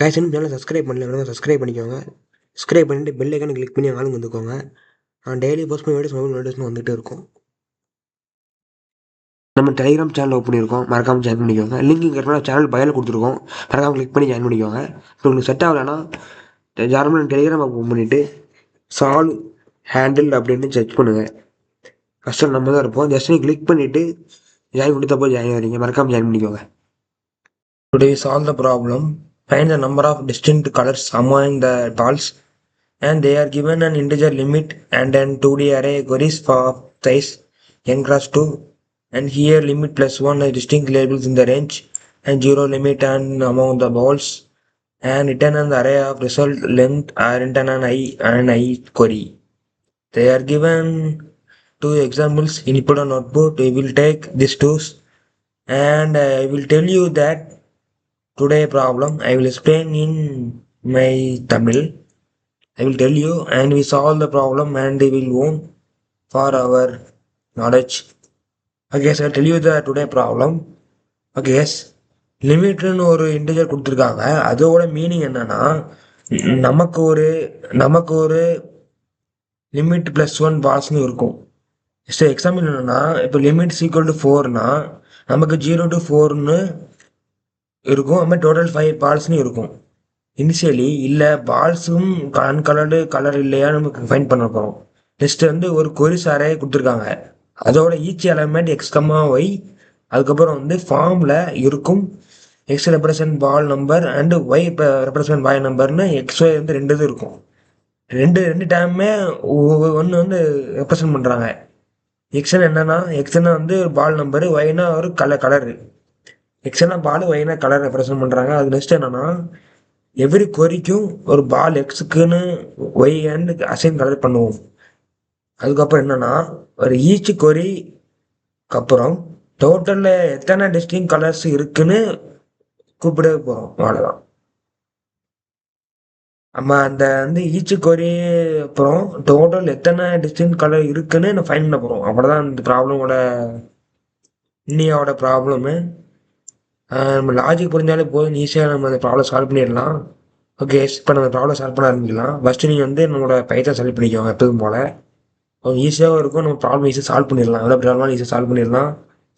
guys இன்னும் சேனலை subscribe பண்ணல சப்ஸ்கிரைப் பண்ணிக்கோங்க. சப்ஸ்கிரைப் பண்ணிட்டு பெல் ஐக்கானை கிளிக் பண்ணி ஆளுங்க வந்துக்கோங்க. நான் டெய்லி போஸ்ட் பண்ணி வீடியோஸ் மொபைல் நோட்டிஃபிகேஷன் வந்துகிட்டே இருக்கும். நம்ம டெலிகிராம் சேனல் ஓப்பன் பண்ணியிருக்கோம், மறக்காமல் ஜாயின் பண்ணிக்கோங்க. லிங்க் இங்கே சேனல் பயோவில் கொடுத்துருக்கோம், மறக்காமல் கிளிக் பண்ணி ஜாயின் பண்ணிக்கோங்க. இப்போ உங்களுக்கு செட் ஆகலைன்னா ஜார்மன் டெலிகிராம் ஓப்பன் பண்ணிவிட்டு சால்வ் ஹேண்டில் அப்படின்னு செக் பண்ணுங்கள். ஃபஸ்ட்டு நம்ம தான் இருப்போம். ஜஸ்ட் நீங்கள் கிளிக் பண்ணிவிட்டு ஜாயின் கொடுத்தப்போ ஜாயின் ஆகிறீங்க, மறக்காமல் ஜாயின் பண்ணிக்கோங்க. Today we solve the problem. Find the number of distinct colors among the balls, and they are given an integer limit and an 2D array queries for size n cross 2, and here limit plus 1 are distinct labels in the range and 0 limit and among the balls, and return an array of result length are written an I query. They are given two examples input and output. We will take these two and I will tell you that today problem I will explain in my Tamil. I will tell you and we solve the problem and we will own for our knowledge. Okay, so I'll tell you the today problem. Okay, yes. லிமிட்னு ஒரு integer கொடுத்துருக்காங்க. அதோட meaning என்னன்னா, நமக்கு ஒரு limit plus 1 பால்ஸ்னு இருக்கும். So example என்னன்னா, இப்போ limit equal to 4னா நமக்கு 0 to 4ன்னு இருக்கும். அது மாதிரி டோட்டல் 5 பால்ஸ்னு இருக்கும். இனிஷியலி இல்லை பால்ஸும் அன்கலர்டு கலர் இல்லையா நமக்கு ஃபைன் பண்ண போகிறோம். நெக்ஸ்ட் வந்து ஒரு கொரிஸ் அரே கொடுத்துருக்காங்க. அதோட each element x comma y, அதுக்கப்புறம் வந்து ஃபார்மில் இருக்கும் x represent ball number and y இப்போ ரெப்ரசன்ட் பாய் நம்பர்னு எக்ஸ் ஒய் வந்து ரெண்டு இது இருக்கும். ரெண்டு டைமுமே ஒன்று வந்து ரெப்ரசன்ட் பண்ணுறாங்க. எக்ஸ்னா என்னன்னா, எக்ஸ்னா வந்து பால் நம்பரு, ஒய்னா ஒரு கலரு. எக்ஸ்னா பால், ஒய்னா கலர் ரெப்ரசன்ட் பண்ணுறாங்க. அது நெக்ஸ்ட் என்னன்னா, எவ்ரி கொரிக்கும் ஒரு பால் எக்ஸுக்குன்னு ஒய் அண்ட் அசைன் கலர் பண்ணுவோம். அதுக்கப்புறம் என்னன்னா, ஒரு ஈச் கொரிக்கு அப்புறம் டோட்டலில் எத்தனை டிஸ்டிங் கலர்ஸ் இருக்குன்னு கூப்பிட போகிறோம். அவ்வளோதான். நம்ம அந்த வந்து ஈச் கொரி அப்புறம் டோட்டல் எத்தனை டிஸ்டிங் கலர் இருக்குன்னு நான் ஃபைன் பண்ண போகிறோம். அவ்வளோதான் இந்த ப்ராப்ளமோட இன்னையோட ப்ராப்ளமு. நம்ம லாஜிக் புரிஞ்சாலே போதும், ஈஸியாக நம்ம அந்த ப்ராப்ளம் சால்வ் பண்ணிடலாம். ஓகே, இப்போ நம்ம ப்ராப்ளம் சால்வ் பண்ண ஆரம்பிக்கலாம். ஃபஸ்ட்டு நீங்கள் வந்து நம்மளோட பைத்தான் செலக்ட் பண்ணிக்கோங்க எப்போதும் போல். ஈஸியாகவும் இருக்கும், நம்ம ப்ராப்ளம் ஈஸியாக சால்வ் பண்ணிடலாம். எவ்வளோ ப்ராப்ளம் ஈஸியாக சால்வ் பண்ணிடலாம்.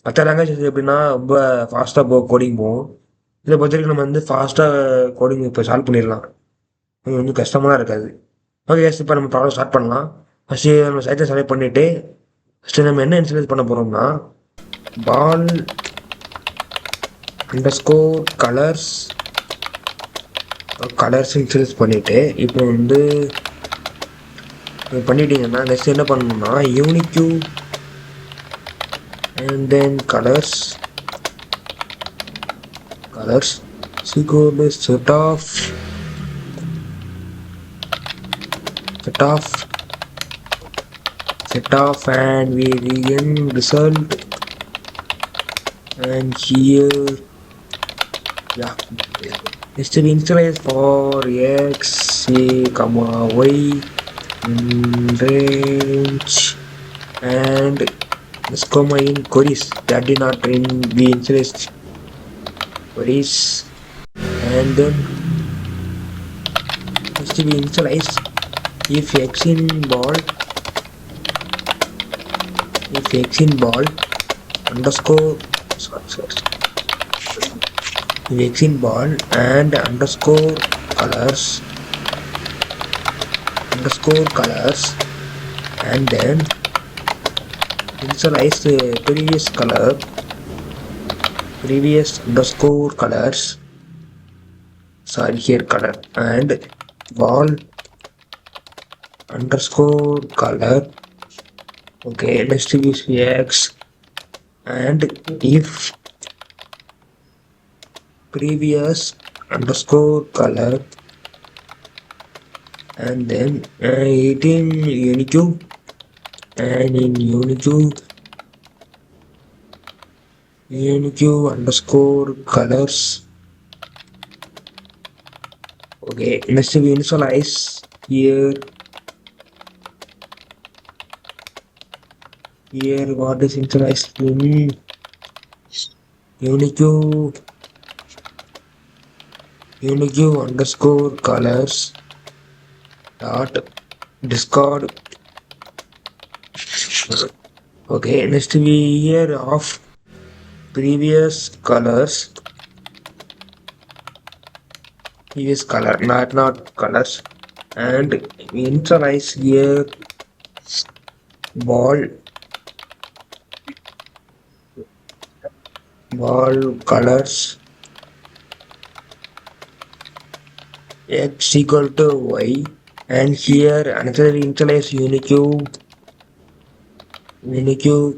மற்ற லாங்குவேஜ் எப்படின்னா ரொம்ப ஃபாஸ்ட்டாக கோடிங் போகும். இதை பொறுத்த வரைக்கும் நம்ம வந்து ஃபாஸ்ட்டாக கோடிங் இப்போ சால்வ் பண்ணிடலாம். அது வந்து கஷ்டமாக இருக்காது. ஓகே, இப்போ நம்ம ப்ராப்ளம் ஸ்டார்ட் பண்ணலாம். ஃபஸ்ட்டு நம்ம சைட்டை செலக்ட் பண்ணிவிட்டு ஃபஸ்ட்டு நம்ம என்ன இன்ஸ்டால் பண்ண போகிறோம்னா, பால் அண்டர்ஸ்கோர் கலர்ஸ் இன்ஸ்டால் பண்ணிவிட்டு இப்போ வந்து பண்ணிட்டீங்கன்னா நெக்ஸ்ட் என்ன பண்ணணும்னா, unique and then colours equal set of and we begin result and here next we initialize for x comma y range and this comma in queries that did not in we initialize queries and then next we initialize if x in ball underscore if x in ball and underscore colors and then initialize the previous underscore colors, sorry here color, and ball underscore color. Okay, next use x and if previous underscore color and then it in unique and in unique underscore colors. Okay, next we initialize here what is initialized in unique unique underscore colors dot discard. Okay, next we here of previous colors, previous color, not colors, and we initialize here ball colors x equal to y, and here another initialize unique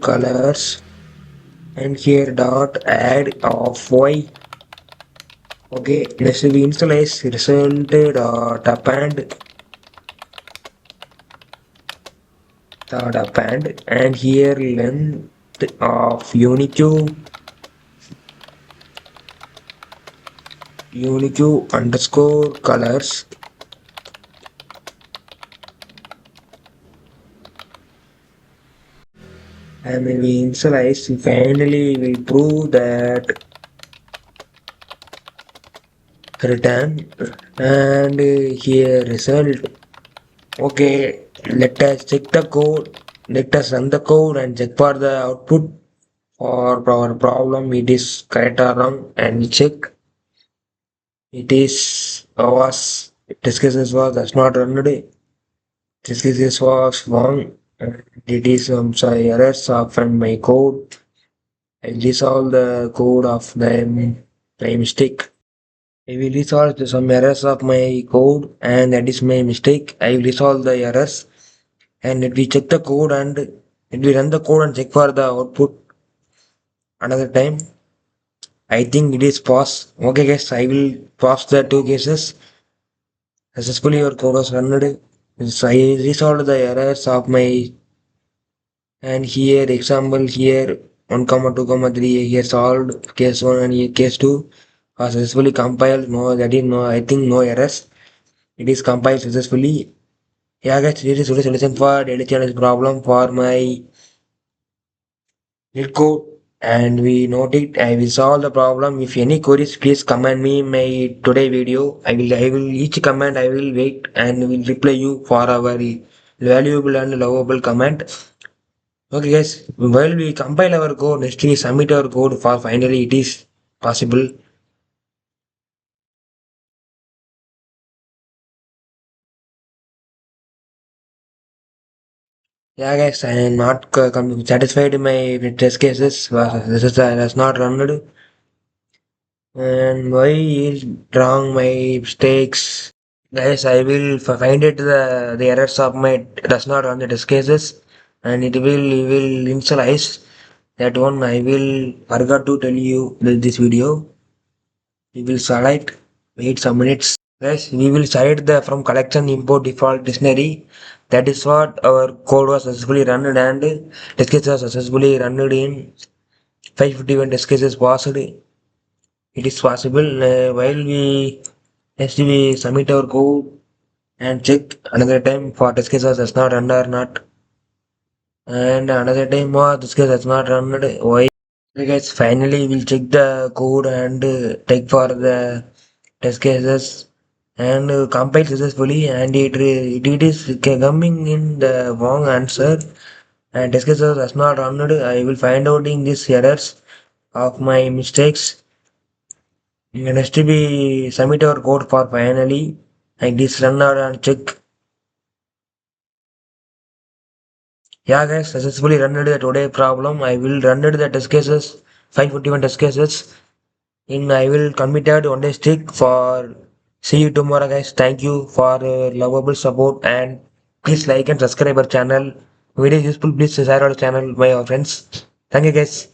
colors, and here dot add of y. Okay, next we initialize result dot append, and here length of unique underscore colors, and we initialize. Finally we prove that return, and here result. Okay, let us check the code. Let us run the code and check for the output for our problem. It is correct or wrong, and we check. It is was test cases was that's not run today. Test cases was wrong. And it is sorry errors of and my code. I resolve the code of the my mistake. I will resolve some errors of my code, and that is my mistake. I will resolve the errors, and let me check the code, and let me run the code and check for the output another time. I think it is pass. Okay guys, I will pass the two cases. Successfully your code was run. So I resolved the errors of my, and here example here 1 comma 2 comma 3 here solved case 1 and here case 2 are successfully compiled. No, that is no, I think no errors. It is compiled successfully. Yeah guys, this is the solution for data challenge problem for my leetcode, and we note it. I will solve the problem. If any queries, please comment me my today video. I will each comment I will wait and will reply you for our valuable and lovable comment. Okay guys, while we compile our code, next we submit our code for finally it is possible. Yeah guys, I am not satisfied my test cases. This is has not run, and why is wrong my mistakes. Guys, I will find it the errors of my does not run the test cases, and it will initialize that one. I will forgot to tell you this video. We will select wait some minutes. Guys, we will select the from collection import default dictionary. That is what our code was successfully run, and test cases was successfully run in 551 test cases passed. It is possible while we next we submit our code and check another time for test cases does not run or not, and another time more this case has not run. Why? Okay guys, finally we'll check the code and check for the test cases and compile successfully, and it is coming in the wrong answer, and test cases has not run. I will find out in these errors of my mistakes. Next we submit our code for finally, like this run out and check. Yeah guys, successfully run the today problem. I will run the test cases, 541 test cases. In I will commit that one day stick for see you tomorrow guys. Thank you for lovable support, and please like and subscribe our channel. Video useful, please share our channel by our friends. Thank you guys.